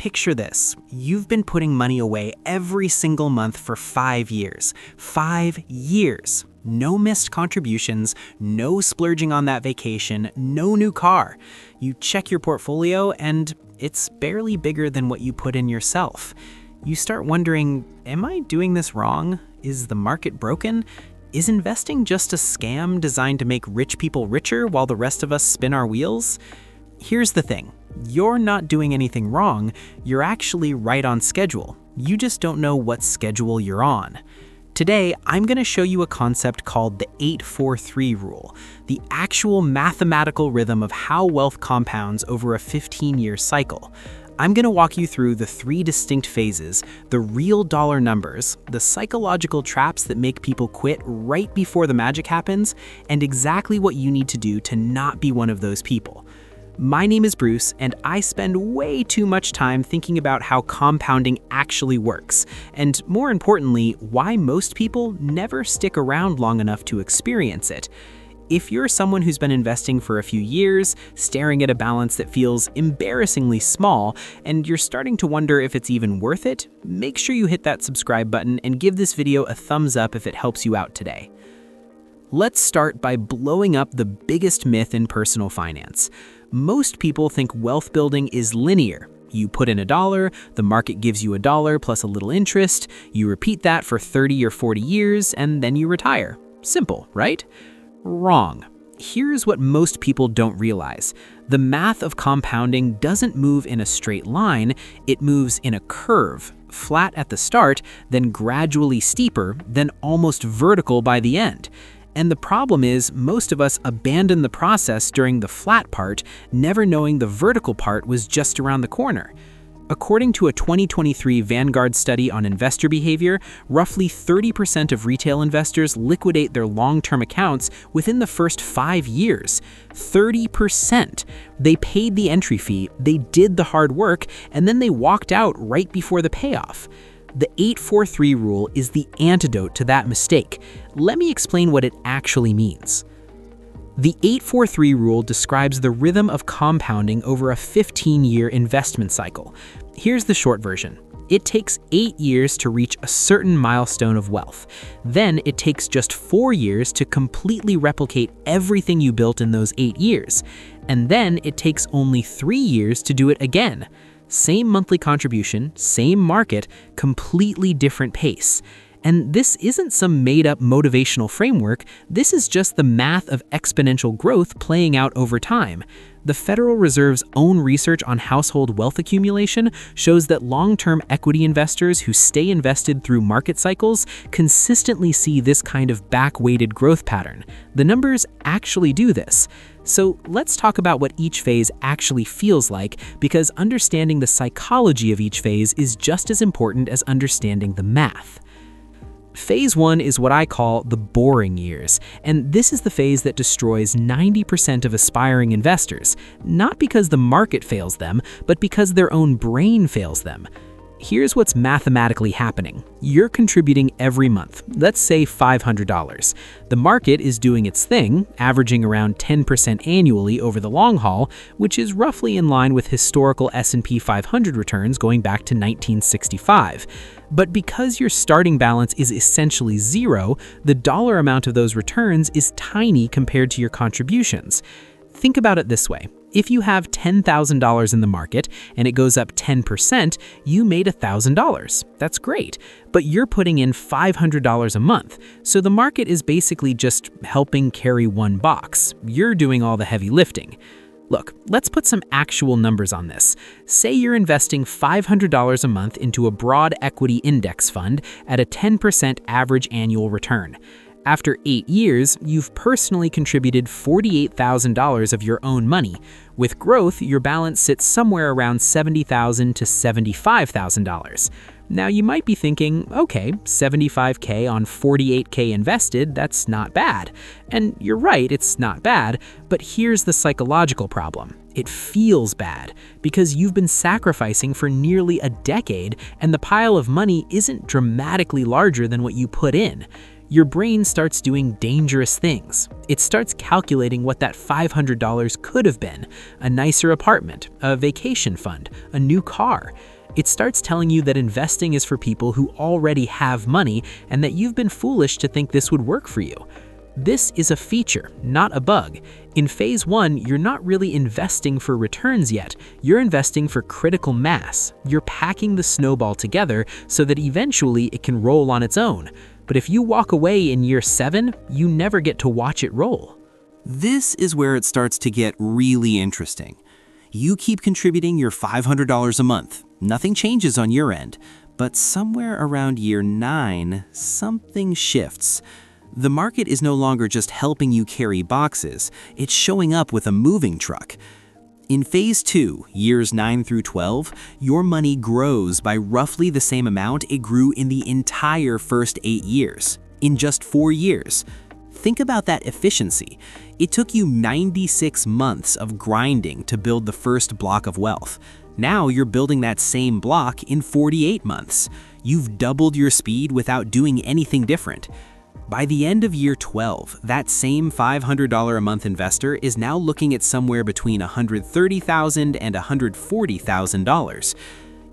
picture this. You've been putting money away every single month for 5 years. 5 years. No missed contributions, no splurging on that vacation, no new car. You check your portfolio and it's barely bigger than what you put in yourself. You start wondering, am I doing this wrong? Is the market broken? Is investing just a scam designed to make rich people richer while the rest of us spin our wheels? Here's the thing. You're not doing anything wrong. You're actually right on schedule. You just don't know what schedule you're on. Today, I'm going to show you a concept called the 8-4-3 rule, the actual mathematical rhythm of how wealth compounds over a 15-year cycle. I'm going to walk you through the 3 distinct phases, the real dollar numbers, the psychological traps that make people quit right before the magic happens, and exactly what you need to do to not be one of those people. My name is Bruce, and I spend way too much time thinking about how compounding actually works, and more importantly, why most people never stick around long enough to experience it. If you're someone who's been investing for a few years, staring at a balance that feels embarrassingly small, and you're starting to wonder if it's even worth it, make sure you hit that subscribe button and give this video a thumbs up if it helps you out today. Let's start by blowing up the biggest myth in personal finance. Most people think wealth building is linear. You put in $1, the market gives you $1 plus a little interest, you repeat that for 30 or 40 years, and then you retire. Simple, right? Wrong. Here's what most people don't realize. The math of compounding doesn't move in a straight line, it moves in a curve, flat at the start, then gradually steeper, then almost vertical by the end. And the problem is, most of us abandon the process during the flat part, never knowing the vertical part was just around the corner. According to a 2023 Vanguard study on investor behavior, roughly 30% of retail investors liquidate their long-term accounts within the first 5 years. 30%! They paid the entry fee, they did the hard work, and then they walked out right before the payoff. The 8-4-3 rule is the antidote to that mistake. Let me explain what it actually means. The 8-4-3 rule describes the rhythm of compounding over a 15-year investment cycle. Here's the short version. It takes 8 years to reach a certain milestone of wealth. Then it takes just 4 years to completely replicate everything you built in those 8 years. And then it takes only 3 years to do it again. Same monthly contribution, same market, completely different pace. And this isn't some made-up motivational framework, this is just the math of exponential growth playing out over time. The Federal Reserve's own research on household wealth accumulation shows that long-term equity investors who stay invested through market cycles consistently see this kind of back-weighted growth pattern. The numbers actually do this. So let's talk about what each phase actually feels like, because understanding the psychology of each phase is just as important as understanding the math. Phase 1 is what I call the boring years, and this is the phase that destroys 90% of aspiring investors, not because the market fails them, but because their own brain fails them. Here's what's mathematically happening. You're contributing every month, let's say $500. The market is doing its thing, averaging around 10% annually over the long haul, which is roughly in line with historical S&P 500 returns going back to 1965. But because your starting balance is essentially zero, the dollar amount of those returns is tiny compared to your contributions. Think about it this way. If you have $10,000 in the market and it goes up 10%, you made $1,000. That's great, but you're putting in $500 a month, so the market is basically just helping carry one box. You're doing all the heavy lifting. Look, let's put some actual numbers on this. Say you're investing $500 a month into a broad equity index fund at a 10% average annual return. After 8 years, you've personally contributed $48,000 of your own money. With growth, your balance sits somewhere around $70,000 to $75,000. Now you might be thinking, okay, $75K on $48K invested, that's not bad. And you're right, it's not bad, but here's the psychological problem. It feels bad, because you've been sacrificing for nearly a decade and the pile of money isn't dramatically larger than what you put in. your brain starts doing dangerous things. It starts calculating what that $500 could have been: a nicer apartment, a vacation fund, a new car. It starts telling you that investing is for people who already have money and that you've been foolish to think this would work for you. This is a feature, not a bug. In phase 1, you're not really investing for returns yet. You're investing for critical mass. You're packing the snowball together so that eventually it can roll on its own. But if you walk away in year 7, you never get to watch it roll. This is where it starts to get really interesting. You keep contributing your $500 a month. Nothing changes on your end. But somewhere around year 9, something shifts. The market is no longer just helping you carry boxes, it's showing up with a moving truck. In phase 2, years 9 through 12, your money grows by roughly the same amount it grew in the entire first 8 years, in just 4 years. Think about that efficiency. It took you 96 months of grinding to build the first block of wealth. Now you're building that same block in 48 months. You've doubled your speed without doing anything different. By the end of year 12, that same $500 a month investor is now looking at somewhere between $130,000 and $140,000.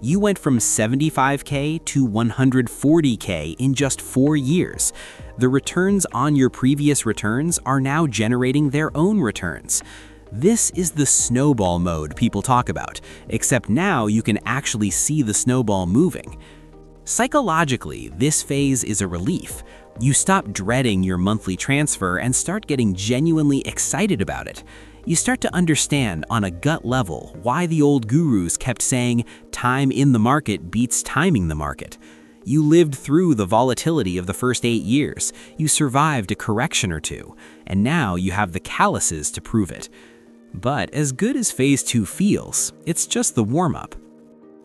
You went from $75K to $140K in just 4 years. The returns on your previous returns are now generating their own returns. This is the snowball mode people talk about, except now you can actually see the snowball moving. Psychologically, this phase is a relief. You stop dreading your monthly transfer and start getting genuinely excited about it. You start to understand on a gut level why the old gurus kept saying time in the market beats timing the market. You lived through the volatility of the first 8 years, you survived a correction or two, and now you have the calluses to prove it. But as good as phase 2 feels, it's just the warm-up.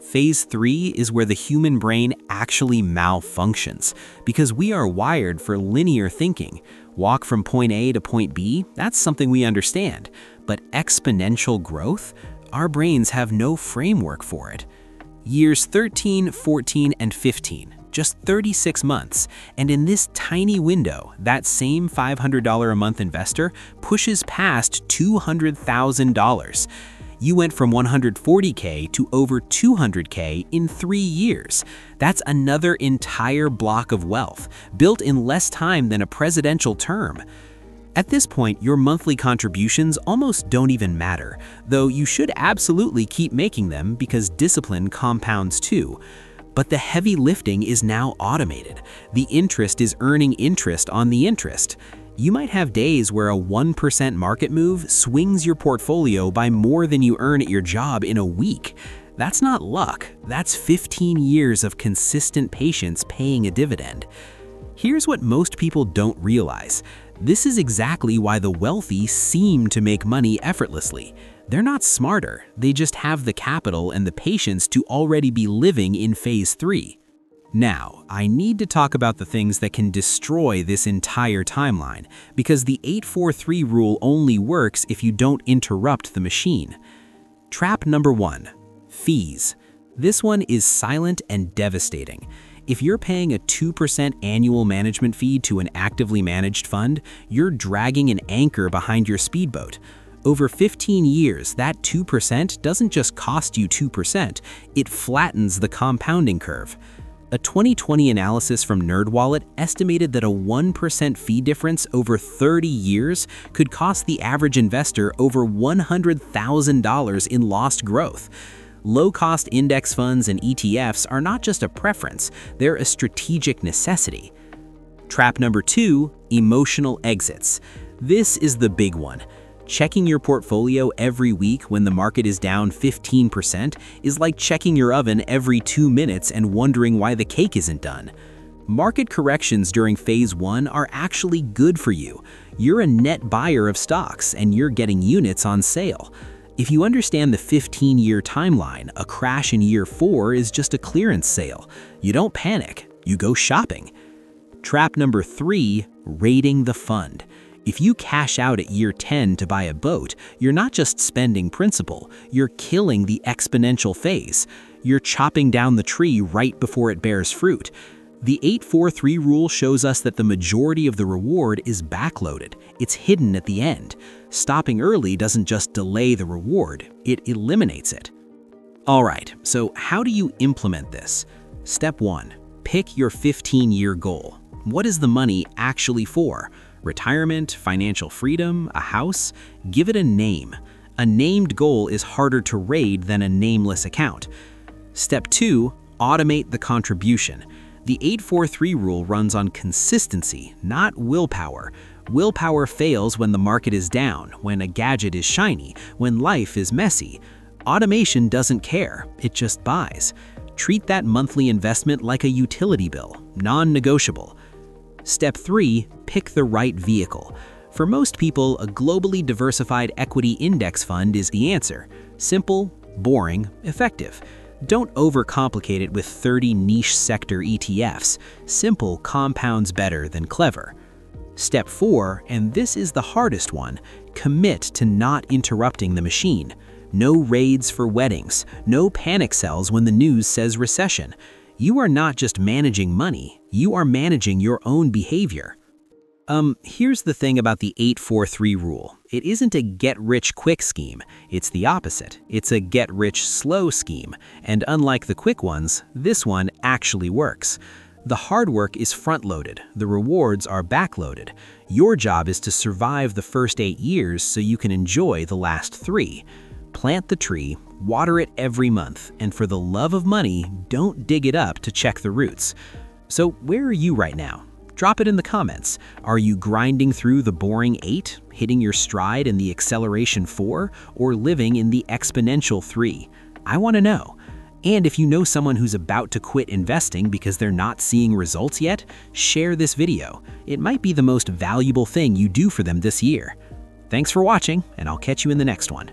Phase 3 is where the human brain actually malfunctions, because we are wired for linear thinking. Walk from point A to point B, that's something we understand. But exponential growth? Our brains have no framework for it. Years 13, 14, and 15, just 36 months, and in this tiny window, that same $500 a month investor pushes past $200,000. You went from $140K to over $200K in 3 years. That's another entire block of wealth, built in less time than a presidential term. At this point, your monthly contributions almost don't even matter, though you should absolutely keep making them because discipline compounds too. But the heavy lifting is now automated. The interest is earning interest on the interest. You might have days where a 1% market move swings your portfolio by more than you earn at your job in a week. That's not luck, that's 15 years of consistent patience paying a dividend. Here's what most people don't realize. This is exactly why the wealthy seem to make money effortlessly. They're not smarter, they just have the capital and the patience to already be living in phase 3. Now, I need to talk about the things that can destroy this entire timeline, because the 8-4-3 rule only works if you don't interrupt the machine. Trap number 1, fees. This one is silent and devastating. If you're paying a 2% annual management fee to an actively managed fund, you're dragging an anchor behind your speedboat. Over 15 years, that 2% doesn't just cost you 2%, it flattens the compounding curve. A 2020 analysis from NerdWallet estimated that a 1% fee difference over 30 years could cost the average investor over $100,000 in lost growth. Low-cost index funds and ETFs are not just a preference, they're a strategic necessity. Trap number 2, emotional exits. This is the big one. Checking your portfolio every week when the market is down 15% is like checking your oven every 2 minutes and wondering why the cake isn't done. Market corrections during phase 1 are actually good for you. You're a net buyer of stocks and you're getting units on sale. If you understand the 15-year timeline, a crash in year 4 is just a clearance sale. You don't panic, you go shopping. Trap number 3, rating the fund. If you cash out at year 10 to buy a boat, you're not just spending principal, you're killing the exponential phase. You're chopping down the tree right before it bears fruit. The 8-4-3 rule shows us that the majority of the reward is backloaded. It's hidden at the end. Stopping early doesn't just delay the reward, it eliminates it. All right, so how do you implement this? Step 1. Pick your 15-year goal. What is the money actually for? Retirement, financial freedom, a house? Give it a name. A named goal is harder to raid than a nameless account. Step 2. Automate the contribution. The 8-4-3 rule runs on consistency, not willpower. Willpower fails when the market is down, when a gadget is shiny, when life is messy. Automation doesn't care, it just buys. Treat that monthly investment like a utility bill, non-negotiable. Step 3. Pick the right vehicle. For most people, a globally diversified equity index fund is the answer. Simple, boring, effective. Don't overcomplicate it with 30 niche sector ETFs. Simple compounds better than clever. Step 4, and this is the hardest one, commit to not interrupting the machine. No raids for weddings, no panic sells when the news says recession. You are not just managing money, you are managing your own behavior. Here's the thing about the 8-4-3 rule. It isn't a get-rich-quick scheme. It's the opposite. It's a get-rich-slow scheme. And unlike the quick ones, this one actually works. The hard work is front-loaded. The rewards are back-loaded. Your job is to survive the first 8 years so you can enjoy the last 3. Plant the tree, water it every month, and for the love of money, don't dig it up to check the roots. So where are you right now? Drop it in the comments. Are you grinding through the boring 8, hitting your stride in the acceleration 4, or living in the exponential 3? I want to know. And if you know someone who's about to quit investing because they're not seeing results yet, share this video. It might be the most valuable thing you do for them this year. Thanks for watching, and I'll catch you in the next one.